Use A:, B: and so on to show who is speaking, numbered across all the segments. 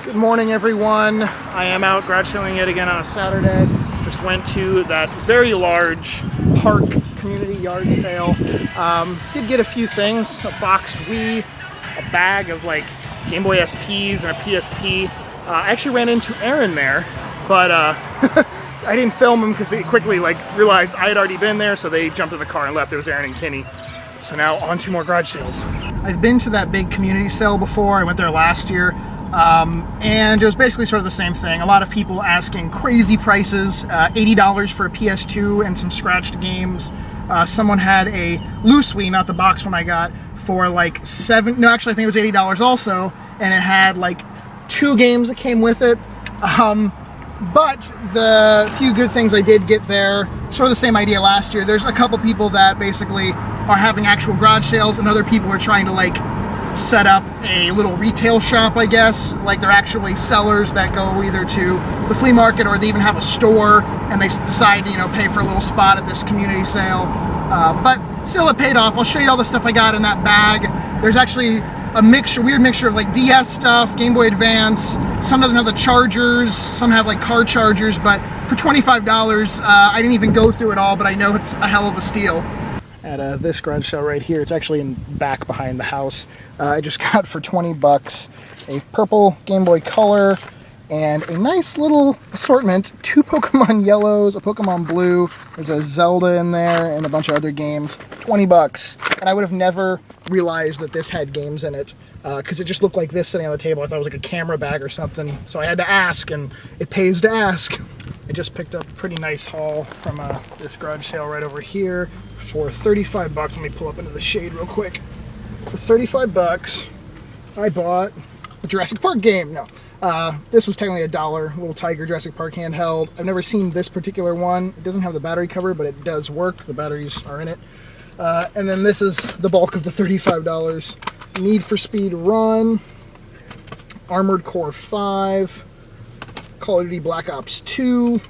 A: Good morning, everyone. I am out garage selling yet again on a Saturday. Just went to that very large park community yard sale. Did get a few things, a boxed Wii, a bag of like Game Boy SPs and a PSP. I actually ran into Aaron there, but I didn't film him because they quickly realized I had already been there, so they jumped in the car and left. It was Aaron and Kenny. So now on to more garage sales. I've been to that big community sale before. I went there last year. And it was basically sort of the same thing. A lot of people asking crazy prices, $80 for a PS2 and some scratched games. Someone had a loose Wii, not the box one I got, for like no, actually I think it was $80 also, and it had like 2 games that came with it. But the few good things I did get there, sort of the same idea last year. There's a couple people that basically are having actual garage sales, and other people are trying to set up a little retail shop, I guess. Like they're actually sellers that go either to the flea market or they even have a store, and they decide to, pay for a little spot at this community sale. But still, it paid off. I'll show you all the stuff I got in that bag. There's actually a weird mixture of like DS stuff, Game Boy Advance. Some doesn't have the chargers, some have like car chargers, but for $25, I didn't even go through it all, but I know it's a hell of a steal. At this garage sale right here, it's actually in back behind the house. I just got for 20 bucks a purple Game Boy Color and a nice little assortment. 2 Pokemon Yellows, a Pokemon Blue, there's a Zelda in there, and a bunch of other games. 20 bucks. And I would have never realized that this had games in it, because it just looked like this sitting on the table. I thought it was like a camera bag or something, so I had to ask, and it pays to ask. I just picked up a pretty nice haul from this garage sale right over here for 35 bucks. Let me pull up into the shade real quick. For 35 bucks, I bought a Jurassic Park game. No, this was technically $1, little Tiger Jurassic Park handheld. I've never seen this particular one. It doesn't have the battery cover, but it does work. The batteries are in it. And then this is the bulk of the $35. Need for Speed Run, Armored Core 5, Call of Duty Black Ops 2.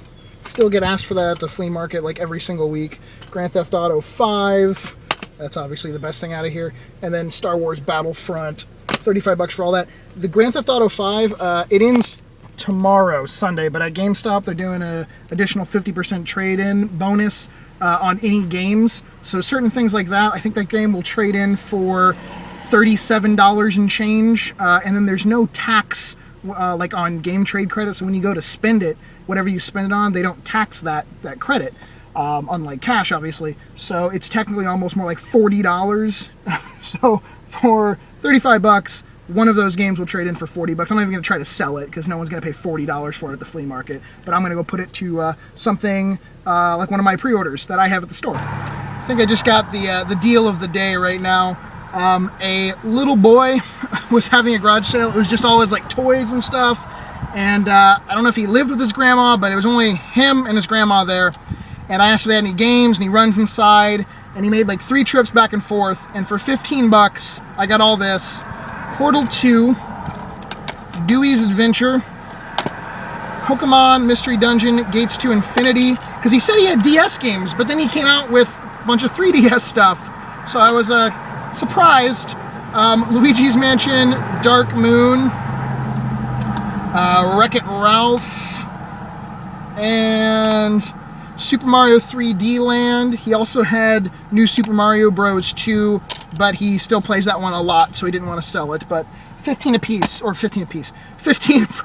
A: Still get asked for that at the flea market like every single week. Grand Theft Auto 5. That's obviously the best thing out of here. And then Star Wars Battlefront. 35 bucks for all that. The Grand Theft Auto 5, it ends tomorrow, Sunday, but at GameStop they're doing an additional 50% trade-in bonus on any games. So certain things like that, I think that game will trade in for $37 and change. And then there's no tax like on game trade credit. So when you go to spend it, whatever you spend it on, they don't tax that credit. Unlike cash, obviously. So it's technically almost more like $40. So for 35 bucks, one of those games will trade in for 40 bucks. I'm not even going to try to sell it because no one's going to pay $40 for it at the flea market. But I'm going to go put it to something like one of my pre-orders that I have at the store. I think I just got the deal of the day right now. A little boy was having a garage sale. It was just always like toys and stuff. And I don't know if he lived with his grandma, but it was only him and his grandma there. And I asked if they had any games, and he runs inside, and he made like 3 trips back and forth, and for 15 bucks, I got all this. Portal 2, Dewey's Adventure, Pokemon Mystery Dungeon, Gates to Infinity, because he said he had DS games, but then he came out with a bunch of 3DS stuff, so I was surprised. Luigi's Mansion, Dark Moon, Wreck-It Ralph, and Super Mario 3D Land. He also had New Super Mario Bros. 2, but he still plays that one a lot, so he didn't want to sell it. But 15 for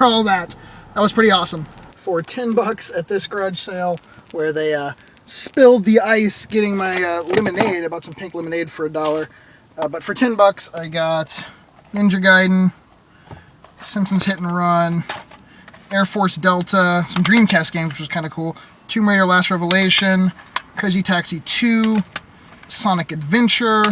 A: all that. That was pretty awesome. For 10 bucks at this garage sale, where they spilled the ice getting my lemonade. I bought some pink lemonade for $1. But for 10 bucks, I got Ninja Gaiden, Simpsons Hit and Run, Air Force Delta, some Dreamcast games, which was kind of cool. Tomb Raider Last Revelation, Crazy Taxi 2, Sonic Adventure,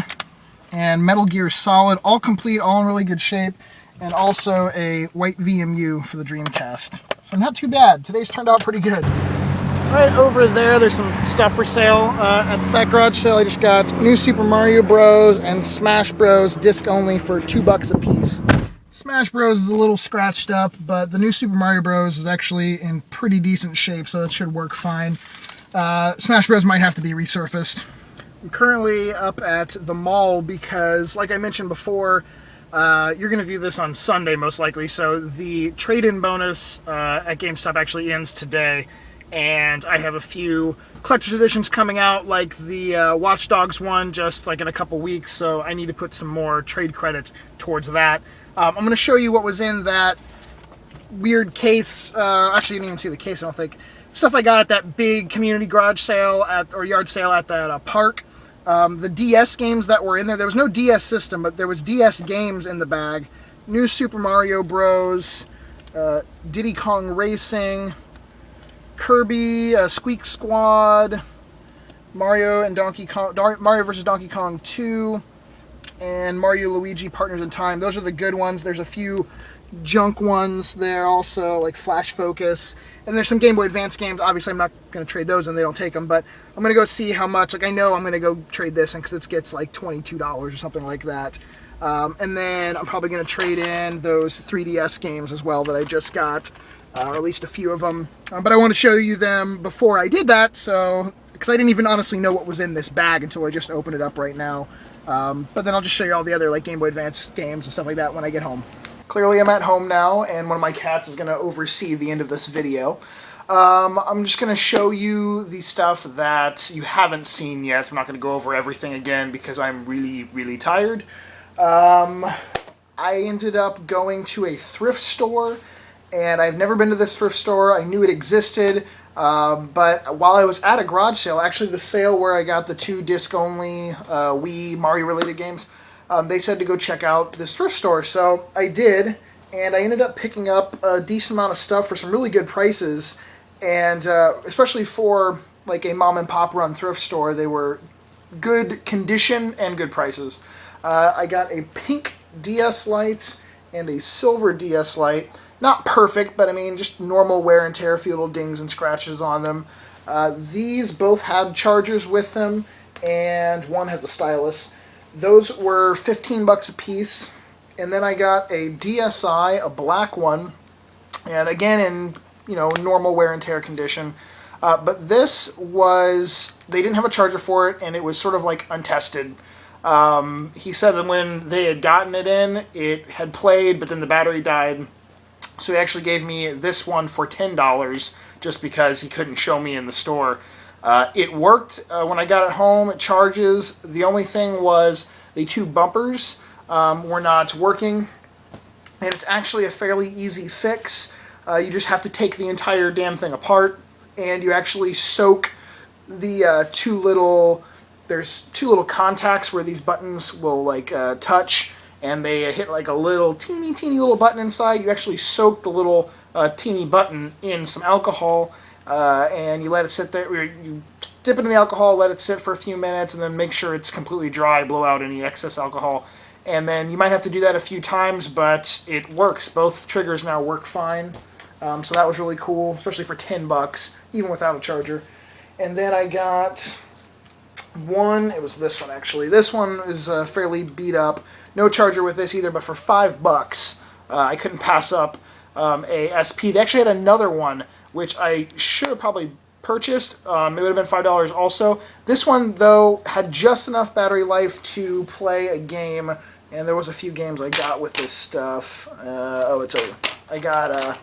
A: and Metal Gear Solid, all complete, all in really good shape, and also a white VMU for the Dreamcast. So not too bad. Today's turned out pretty good. Right over there's some stuff for sale. At that garage sale, I just got New Super Mario Bros. And Smash Bros. Disc only for $2 a piece. Smash Bros. Is a little scratched up, but the New Super Mario Bros. Is actually in pretty decent shape, so it should work fine. Smash Bros. Might have to be resurfaced. I'm currently up at the mall because, like I mentioned before, You're going to view this on Sunday, most likely, so the trade-in bonus at GameStop actually ends today, and I have a few collector's editions coming out, like the Watch Dogs one, just like in a couple weeks, so I need to put some more trade credits towards that. I'm going to show you what was in that weird case. Actually, you didn't even see the case, I don't think. Stuff I got at that big community garage sale or yard sale at that park. The DS games that were in there. There was no DS system, but there was DS games in the bag. New Super Mario Bros. Diddy Kong Racing, Kirby, Squeak Squad, Mario and Donkey Kong, Mario vs. Donkey Kong 2, and Mario Luigi Partners in Time. Those are the good ones. There's a few junk ones there also, like Flash Focus, and there's some Game Boy Advance games. Obviously I'm not going to trade those and they don't take them, but I'm going to go see how much. Like, I know I'm going to go trade this because it gets like $22 or something like that, and then I'm probably going to trade in those 3DS games as well that I just got, or at least a few of them, but I want to show you them before I did that, so because I didn't even honestly know what was in this bag until I just opened it up right now. But then I'll just show you all the other like Game Boy Advance games and stuff like that when I get home. Clearly I'm at home now, and one of my cats is going to oversee the end of this video. I'm just going to show you the stuff that you haven't seen yet. I'm not going to go over everything again because I'm really, really tired. I ended up going to a thrift store, and I've never been to this thrift store. I knew it existed, but while I was at a garage sale, actually the sale where I got the 2 disc-only Wii Mario-related games, they said to go check out this thrift store, so I did, and I ended up picking up a decent amount of stuff for some really good prices, and especially for like a mom and pop run thrift store, they were good condition and good prices. I got a pink DS Lite and a silver DS Lite. Not perfect, but I mean just normal wear and tear, a few little dings and scratches on them. These both had chargers with them, and one has a stylus. Those were 15 bucks a piece, and then I got a DSi, a black one, and again in, you know, normal wear and tear condition. But this was, they didn't have a charger for it, and it was sort of like untested. He said that when they had gotten it in, it had played, but then the battery died. So he actually gave me this one for $10 just because he couldn't show me in the store. It worked when I got it home. It charges. The only thing was the 2 bumpers were not working, and it's actually a fairly easy fix. You just have to take the entire damn thing apart, and you actually soak the 2 little, there's 2 little contacts where these buttons will like touch, and they hit like a little teeny little button inside. You actually soak the little teeny button in some alcohol, and you let it sit there. You dip it in the alcohol, let it sit for a few minutes, and then make sure it's completely dry, blow out any excess alcohol. And then you might have to do that a few times, but it works. Both triggers now work fine. So that was really cool, especially for 10 bucks, even without a charger. And then I got one, it was this one actually. This one is fairly beat up. No charger with this either, but for 5 bucks, I couldn't pass up a SP. They actually had another one, which I should have probably purchased. It would have been $5 also. This one, though, had just enough battery life to play a game, and there was a few games I got with this stuff. I got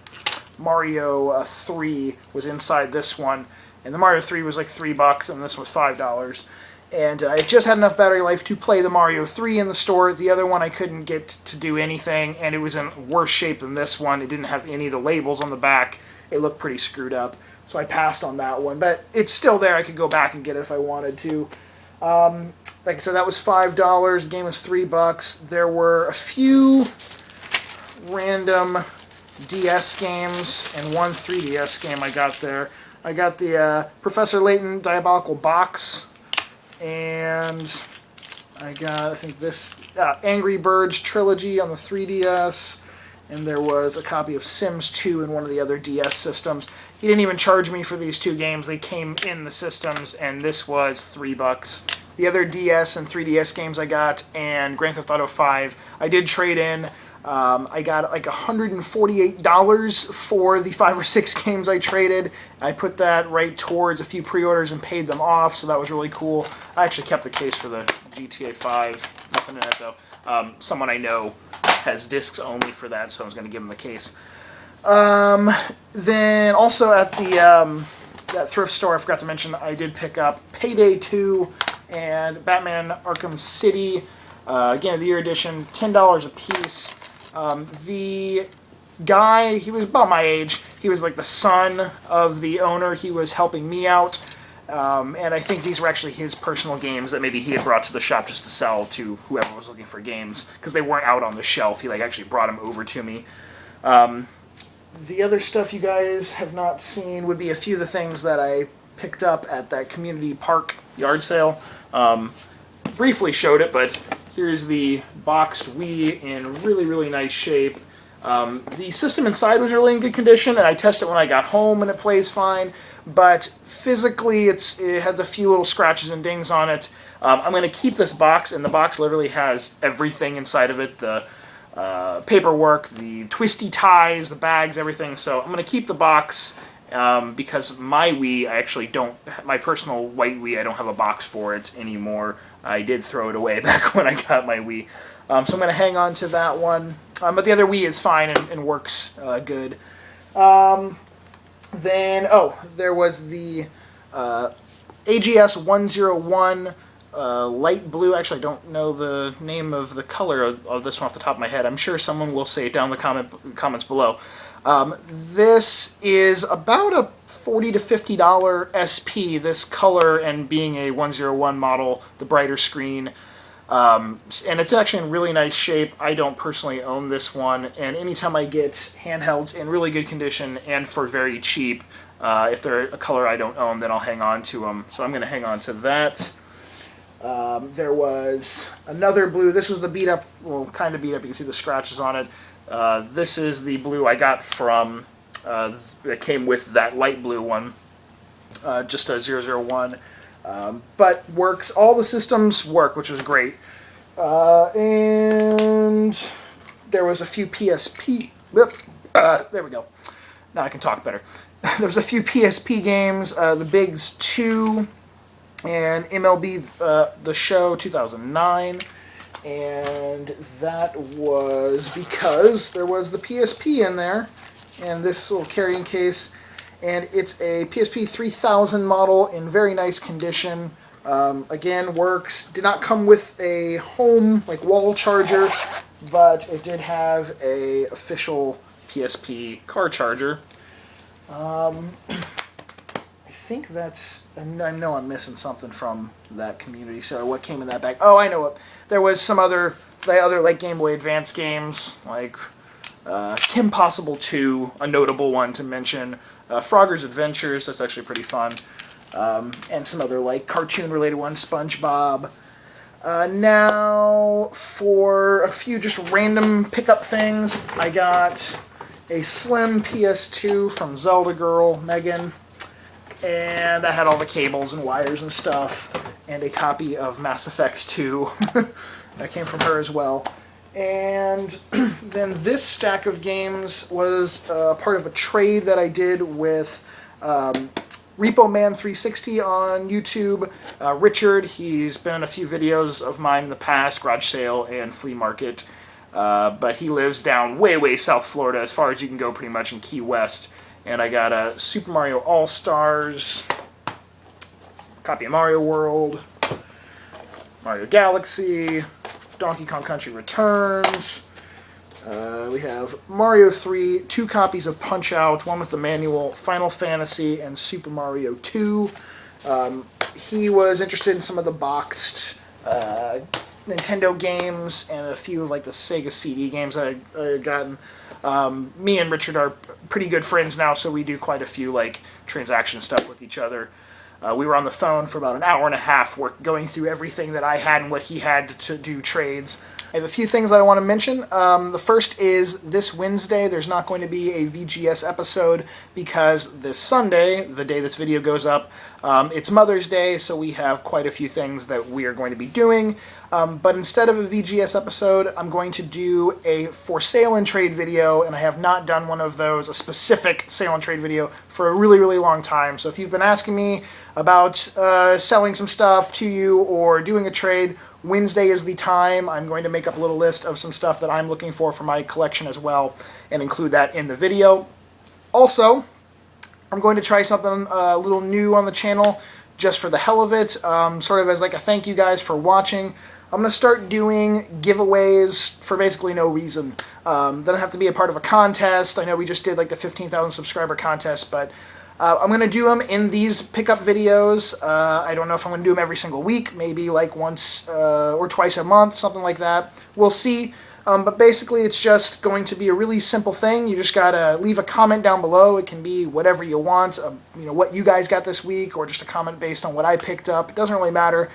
A: Mario 3 was inside this one, and the Mario 3 was like 3 bucks, and this was $5. And it just had enough battery life to play the Mario 3 in the store. The other one I couldn't get to do anything, and it was in worse shape than this one. It didn't have any of the labels on the back. It looked pretty screwed up, so I passed on that one. But it's still there. I could go back and get it if I wanted to. Like I said, that was $5. The game was 3 bucks. There were a few random DS games and one 3DS game I got there. I got the Professor Layton Diabolical Box, and I got, I think this, Angry Birds Trilogy on the 3DS, and there was a copy of Sims 2 in one of the other DS systems. He didn't even charge me for these 2 games. They came in the systems, and this was 3 bucks. The other DS and 3DS games I got, and Grand Theft Auto 5, I did trade in. I got like $148 for the 5 or 6 games I traded. I put that right towards a few pre-orders and paid them off, so that was really cool. I actually kept the case for the GTA 5. Nothing in it, though. Someone I know has discs only for that, so I was going to give him the case. Then also at the that thrift store, I forgot to mention, I did pick up Payday 2 and Batman Arkham City, again, the year edition, $10 a piece. The guy, he was about my age. He was like the son of the owner. He was helping me out. And I think these were actually his personal games that maybe he had brought to the shop just to sell to whoever was looking for games, because they weren't out on the shelf. He like actually brought them over to me. The other stuff you guys have not seen would be a few of the things that I picked up at that community park yard sale. Briefly showed it, but here's the boxed Wii in really, really nice shape. The system inside was really in good condition, and I tested it when I got home, and it plays fine. But physically, it has a few little scratches and dings on it. I'm going to keep this box, and the box literally has everything inside of it. The paperwork, the twisty ties, the bags, everything. So I'm going to keep the box because my Wii, I actually don't, my personal white Wii, I don't have a box for it anymore. I did throw it away back when I got my Wii. So I'm going to hang on to that one. But the other Wii is fine and works good. Then, there was the AGS 101 light blue. Actually, I don't know the name of the color of this one off the top of my head. I'm sure someone will say it down in the comments below. This is about a $40 to $50 SP, this color, and being a 101 model, the brighter screen. And it's actually in really nice shape. I don't personally own this one, and anytime I get handhelds in really good condition and for very cheap, if they're a color I don't own, then I'll hang on to them. So I'm going to hang on to that. There was another blue. This was the beat up, well, kind of beat up. You can see the scratches on it. This is the blue I got from, that came with that light blue one, just a 001. But works. All the systems work, which was great. And there was a few PSP. There we go. Now I can talk better. There was a few PSP games. The Bigs 2 and MLB The Show 2009. And that was because there was the PSP in there, and this little carrying case. And it's a PSP 3000 model in very nice condition. Again, works. Did not come with a home, like, wall charger, but it did have a official PSP car charger. I think that's... I know I'm missing something from that community. So what came in that bag? Oh, I know what. There was some other like Game Boy Advance games, like Kim Possible 2, a notable one to mention. Frogger's Adventures, that's actually pretty fun. And some other like cartoon-related ones, SpongeBob. Now, for a few just random pickup things, I got a slim PS2 from Zelda Girl, Megan. And that had all the cables and wires and stuff. And a copy of Mass Effect 2. That came from her as well. And then this stack of games was part of a trade that I did with Repo Man 360 on YouTube. Richard, he's been in a few videos of mine in the past, garage sale and flea market. But he lives down way, way South Florida, as far as you can go pretty much in Key West. And I got a Super Mario All-Stars, copy of Mario World, Mario Galaxy, Donkey Kong Country Returns. We have Mario 3, 2 copies of Punch-Out, one with the manual, Final Fantasy, and Super Mario 2. He was interested in some of the boxed Nintendo games and a few of like the Sega CD games that I had gotten. Me and Richard are pretty good friends now, so we do quite a few like transaction stuff with each other. We were on the phone for about an hour and a half going through everything that I had and what he had to do trades. I have a few things that I want to mention. The first is this Wednesday, there's not going to be a VGS episode because this Sunday, the day this video goes up, it's Mother's Day, so we have quite a few things that we are going to be doing. But instead of a VGS episode, I'm going to do a for sale and trade video, and I have not done one of those, a specific sale and trade video, for a really, really long time. So if you've been asking me about selling some stuff to you or doing a trade, Wednesday is the time. I'm going to make up a little list of some stuff that I'm looking for my collection as well and include that in the video. Also, I'm going to try something a little new on the channel just for the hell of it, sort of as like a thank you guys for watching. I'm going to start doing giveaways for basically no reason. Doesn't have to be a part of a contest. I know we just did like the 15,000 subscriber contest, but I'm going to do them in these pickup videos. I don't know if I'm going to do them every single week, maybe like once or twice a month, something like that. We'll see. But basically it's just going to be a really simple thing. You just gotta leave a comment down below. It can be whatever you want, you know, what you guys got this week, or just a comment based on what I picked up. It doesn't really matter.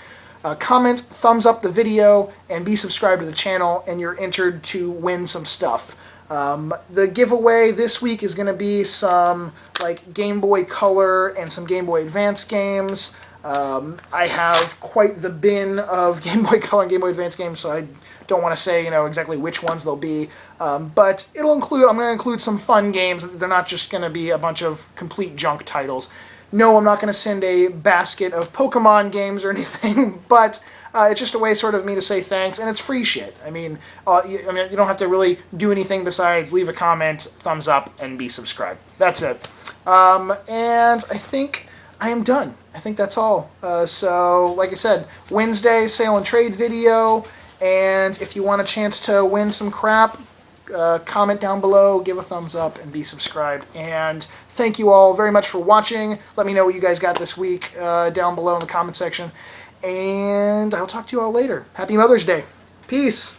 A: Comment, thumbs up the video, and be subscribed to the channel, and you're entered to win some stuff. The giveaway this week is going to be some like Game Boy Color and some Game Boy Advance games. I have quite the bin of Game Boy Color and Game Boy Advance games, so I don't want to say, you know, exactly which ones they'll be. But I'm going to include some fun games. They're not just going to be a bunch of complete junk titles. No, I'm not going to send a basket of Pokemon games or anything, but it's just a way sort of me to say thanks, and it's free shit. I mean, you don't have to really do anything besides leave a comment, thumbs up, and be subscribed. That's it. And I think I am done. I think that's all. So, like I said, Wednesday, sale and trade video, and if you want a chance to win some crap, comment down below, give a thumbs up, and be subscribed. And thank you all very much for watching. Let me know what you guys got this week down below in the comment section. And I'll talk to you all later. Happy Mother's Day. Peace.